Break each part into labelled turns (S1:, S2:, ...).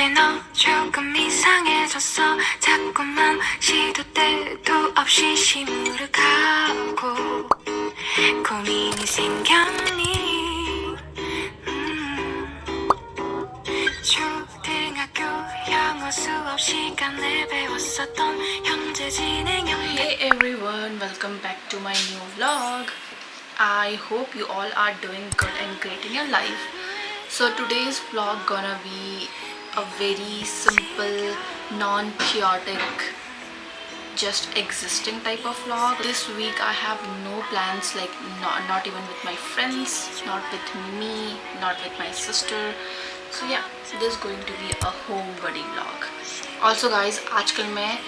S1: 이제 너 조금 이상해졌어 자꾸만 시도 때도 없이 시무룩하고 고민이 생겼니 초등학교 영어 수업 시간에 배웠었던 형제 진행 영역
S2: Hey everyone, welcome back to my new vlog. I hope you all are doing good and great in your life. So today's vlog gonna be a very simple, non-chaotic, just existing type of vlog. This week I have no plans, like not even with my friends, not with me, not with my sister. So yeah, this is going to be a home buddy vlog. Also guys, आजकल मैं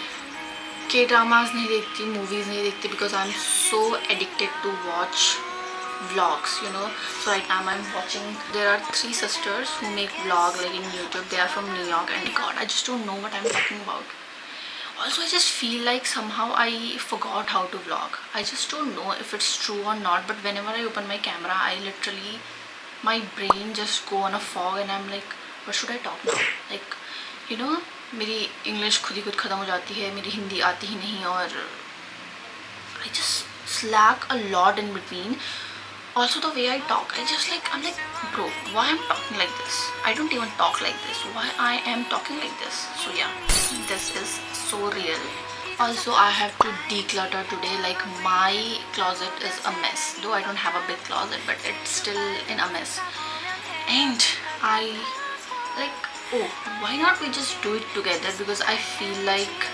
S2: K-dramas नहीं देखती, movies नहीं देखती because I'm so addicted to watch vlogs, you know. So right now I'm watching, there are 3 sisters who make vlog like in YouTube. They are from New York and god, I just don't know what I'm talking about. Also, I just feel like somehow I forgot how to vlog. I just don't know if it's true or not, but whenever I open my camera, I literally, my brain just go on a fog and I'm like, what should I talk now? Like, you know, मेरी English खुद ही खुद ख़त्म हो जाती है, मेरी हिंदी आती ही नहीं और I just slack a lot in between. Also the way I talk, I'm like, bro, why I'm talking like this? I don't even talk like this. Why I am talking like this? So yeah, this is so real. Also I have to declutter today. Like my closet is a mess. Though I don't have a big closet, but it's still in a mess. And I like, oh, why not we just do it together, because I feel like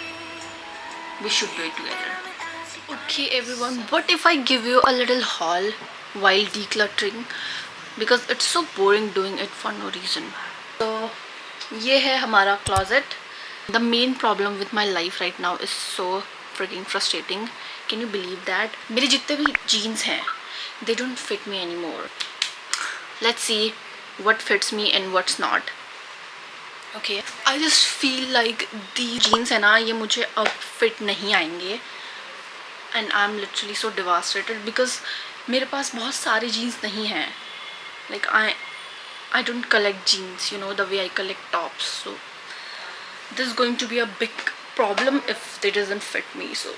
S2: we should do it together. Okay everyone, what if I give you a little haul while decluttering, because it's so boring doing it for no reason. So ये है हमारा closet. The main problem with my life right now is so freaking frustrating. Can you believe that? मेरे जितने भी jeans हैं, they don't fit me anymore. Let's see what fits me and what's not. Okay, I just feel like the jeans है ना, ये मुझे अब fit नहीं आएंगे and I'm literally so devastated because मेरे पास बहुत सारे jeans नहीं हैं. Like I don't collect jeans, you know, the way I collect tops. So this is going to be a big problem if it doesn't fit me. So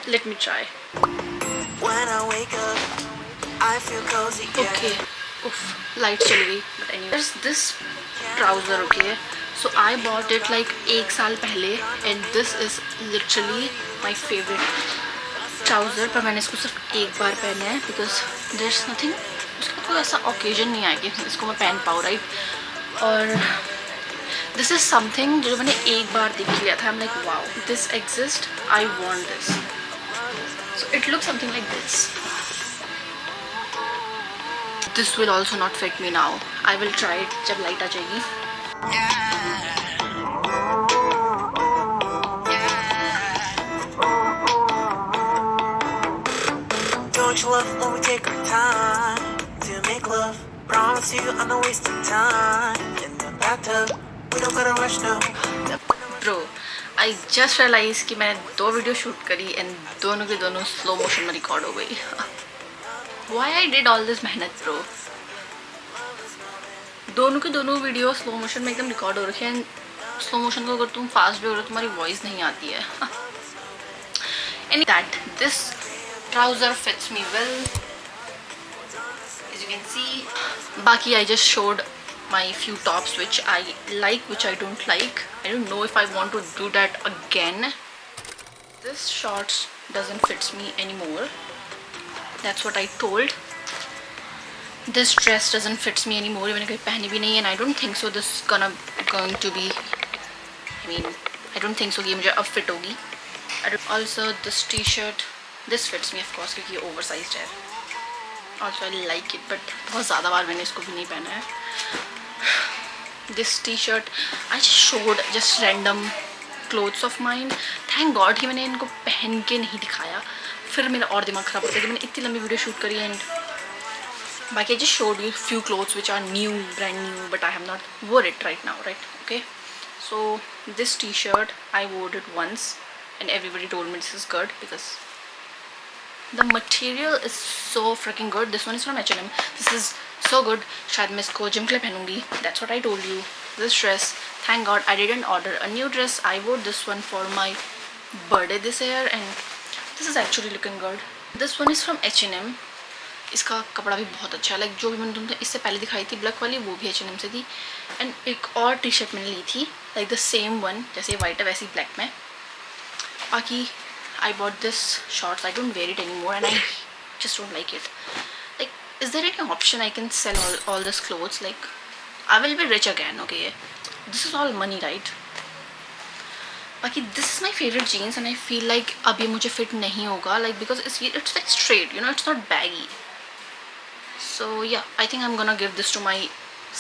S2: let me try.
S1: When I wake up I feel cozy, yeah.
S2: Okay, oof, light चली गई. But anyway, there's this trouser, okay. So I bought it like एक साल पहले and this is literally my favorite trouser. पर मैंने इसको सिर्फ एक बार पहना है because there's nothing, उसका कोई ऐसा occasion नहीं आया कि इसको मैं पहन पाऊँ, right? और this is something जो मैंने एक बार देख लिया था. I'm like, wow, this exists, I want this. So it looks something like this. This will also not fit me now. I will try it जब light आ जाएगी.
S1: Don't you love when we take our time to make love? Promise you I'm not wasting time in the bathtub. We don't gotta rush now.
S2: Bro, I just realized कि मैंने 2 video shoot करी and दोनों के दोनों slow motion में record हो गई. Why I did all this मेहनत bro? दोनों के दोनों वीडियो स्लो मोशन में एकदम रिकॉर्ड हो रखे हैं. स्लो मोशन को अगर तुम फास्ट भी हो रहे हो तुम्हारी वॉइस नहीं आती है. And that this trouser fits me well, as you can see. बाकी I just showed my few tops which I like, which I don't like. I don't know if I want to do that again. This shorts doesn't fit me anymore. That's what I told. This dress doesn't fit me anymore. मैंने कभी पहनी भी नहीं and I don't think so this is going to be, I mean, I don't think so कि मुझे अब fit होगी. Also this t-shirt, this fits me of course क्योंकि ये oversized है. Also I like it but बहुत ज़्यादा बार मैंने इसको भी नहीं पहना है. This t-shirt I just showed just random clothes of mine. Thank God कि मैंने इनको पहन के नहीं दिखाया, फिर मेरा और दिमाग ख़राब होता है कि मैंने इतनी लंबी वीडियो शूट करी and बाकी I just showed you few clothes which are new, brand new, but I have not wore it right now, right? Okay, so this t-shirt I wore it once and everybody told me this is good because the material is so freaking good. This one is from H&M. This is so good. शायद मैं इसको gym के लिए पहनूंगी. That's what I told you. this dress. Thank God I didn't order a new dress. I wore this one for my birthday this year and this is actually looking good. This one is from H&M. इसका कपड़ा भी बहुत अच्छा है. Like जो भी मैंने तुमसे इससे पहले दिखाई थी ब्लैक वाली, वो भी H&M से थी. एंड एक और टी शर्ट मैंने ली थी लाइक द सेम वन, जैसे वाइट है वैसी ब्लैक में. बाकी I bought this shorts. I don't wear it any more and I just don't like it. Like is there any option I can sell all this clothes? Like I will be rich again. Okay, this is all money, right? बाकी this is my favourite jeans and I feel like अब ये मुझे fit नहीं होगा, like because it's like straight, you know, it's not baggy. So yeah I think I am gonna give this to my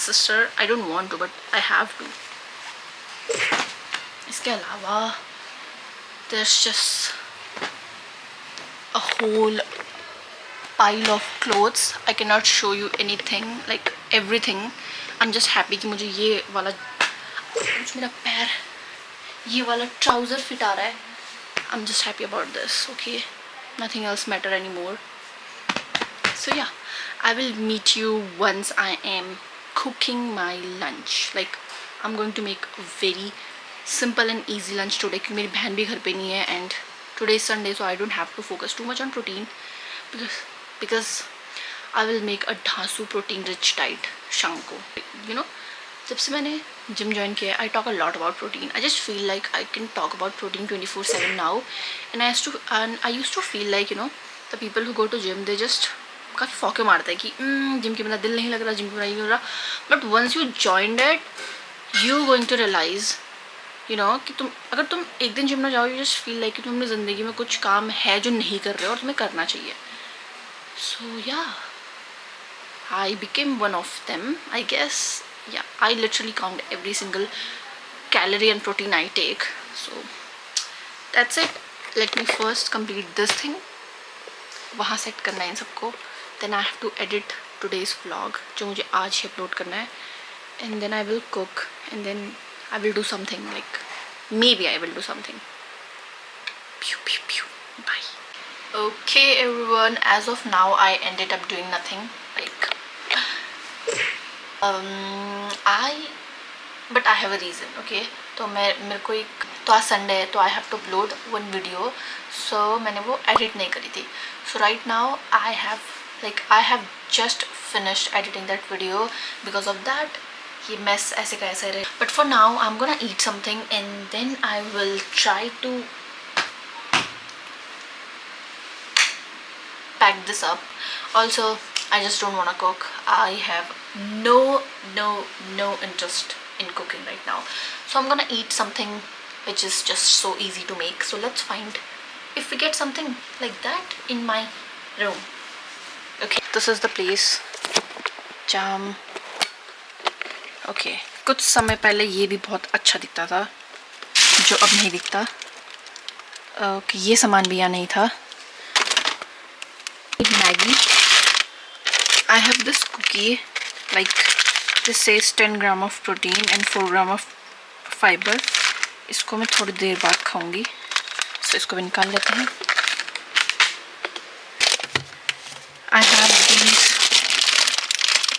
S2: sister. I don't want to but I have to. इसके अलावा there's just a whole pile of clothes. I cannot show you anything, like everything. I'm just happy कि मुझे ये वाला, मेरा पैर, ये वाला ट्राउज़र फिट आ रहा है. I'm just happy about this. Okay, nothing else matter anymore. So yeah, I will meet you once I am cooking my lunch. Like I'm going to make a very simple and easy lunch today क्योंकि मेरी बहन भी घर पे नहीं है and today is Sunday, so I don't have to focus too much on protein because I will make a धांसू protein rich diet शाम को. You know, जब से मैंने जिम ज्वाइन किया है I talk a lot about protein. I just feel like I can talk about protein 24/7 now, and I used to feel like, you know, the people who go to gym they just काफ़ी फौके मारते हैं कि gym के बिना दिल नहीं लग रहा, जिम के बिना ये नहीं हो रहा. But once you joined it you going to realise, you know, कि अगर तुम एक दिन जिम ना जाओ, यू जस्ट फील लाइक कि तुम अपनी ज़िंदगी में कुछ काम है जो नहीं कर रहे हो और तुम्हें करना चाहिए. So yeah I became one of them, I guess. Yeah I literally count every single calorie and protein I take. So that's it. Let me first complete this thing. वहाँ सेट करना है इन सबको. Then I have to edit today's vlog जो मुझे आज ही upload करना है. And then I will cook and then I will do something, like maybe I will do something. Pew, pew, pew. Bye. Okay everyone, as of now I ended up doing nothing, like but I have a reason. Okay, तो मेरे को एक, तो आज Sunday है तो I have to upload one video, so मैंने वो edit नहीं करी थी. So right now I have just finished editing that video. Because of that ये mess ऐसे का ऐसे रहे. But for now I'm gonna eat something and then I will try to pack this up. Also I just don't wanna cook. I have no interest in cooking right now. So I'm gonna eat something which is just so easy to make. So let's find if we get something like that in my room. Okay, this is the place. Jam. Okay कुछ समय पहले ये भी बहुत अच्छा दिखता था जो अब नहीं दिखता. ओके ये सामान भी यहाँ नहीं था. Maggi. I have this cookie, like this says 10 gram of protein and 4 gram of fibre. इसको मैं थोड़ी देर बाद खाऊंगी, तो इसको भी निकाल लेते हैं. आई have this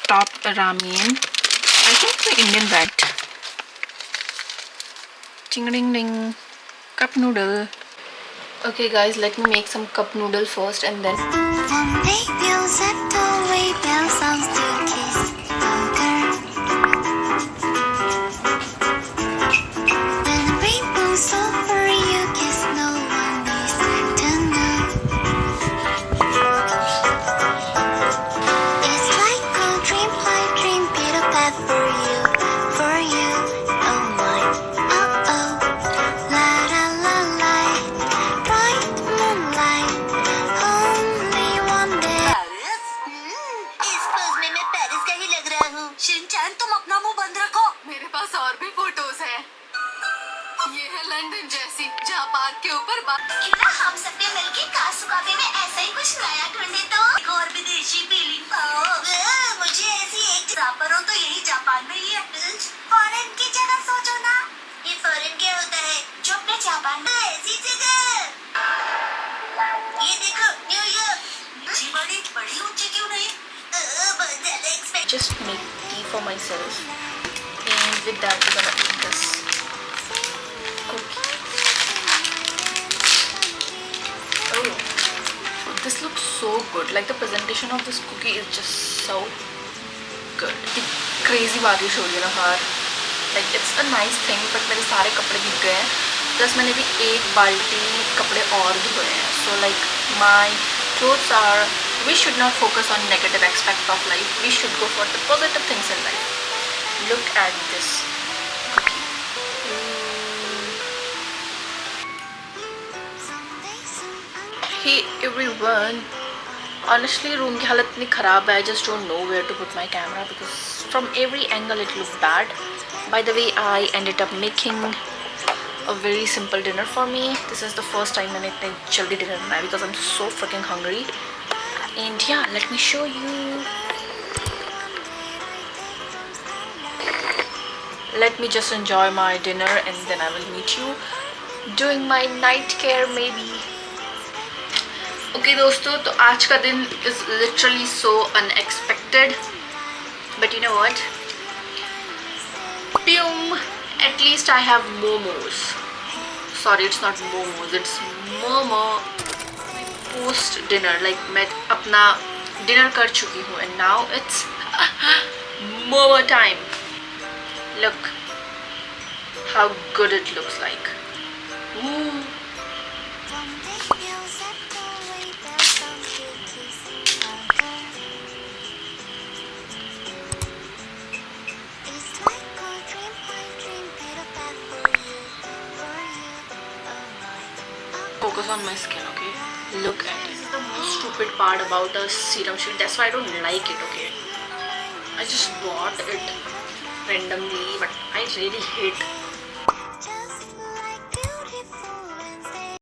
S2: top ramen. I think it's an Indian brand. Ding ding ding. Cup noodle. Okay guys, let me make some cup noodle first and then.
S3: One day we'll set away bell sounds to kiss when the rainbow's over you kiss no one is to know. It's like a dream Peter Pan for you oh my oh la la la la bright moonlight only one day.
S4: इस pose में मैं Paris का ही लग रहा हूँ. Shinchan तुम अपना मुंह बंद रखो.
S5: मेरे पास और भी फोटोज हैं. ये है लंदन जैसी, जहाँ पार्क के ऊपर
S4: क्यों ना हम सब ने मिलके कासुकाबे में ऐसा ही कुछ नया ढूंढे तो एक और विदेशी फीलिंग पाओ. मुझे ऐसी एक जापर हो तो यही जापान में ही है. फॉरेन की जगह सोचो ना. ये फॉरेन क्या होता है जो अपने जापान में ऐसी जगह. ये देखो न्यूयॉर्क. जी बड़ी ऊंची क्यों नहीं.
S2: Just make tea for myself and and with that we're gonna eat this cookie. Oh, this looks so good. Like the presentation of this cookie is just so good. The crazy बारिश हो रही है ना बाहर. Like it's a nice thing, but मेरे सारे कपड़े भीग गए हैं. Plus मैंने भी एक बाल्टी कपड़े और धोए हैं. So like my clothes are. We should not focus on negative aspects of life. We should go for the positive things in life. Look at this cookie. Hey everyone. Honestly, room की हालत इतनी खराब है. I just don't know where to put my camera because from every angle it looks bad. By the way, I ended up making a very simple dinner for me. This is the first time मैंने इतने जल्दी dinner बनाया because I'm so freaking hungry. And yeah, let me show you. Let me just enjoy my dinner and then I will meet you doing my night care maybe. Okay दोस्तों, तो आज का दिन is literally so unexpected, but you know what? Boom! At least I have momos. Sorry, it's not momos, it's momo. Post dinner, like मैं अपना dinner कर चुकी हूँ and now it's momo time. Look how good it looks like. Ooh. Focus on my skin, okay? Look at it. This is the most stupid part about a serum sheet. That's why I don't like it, okay? I just bought it randomly, but I really hate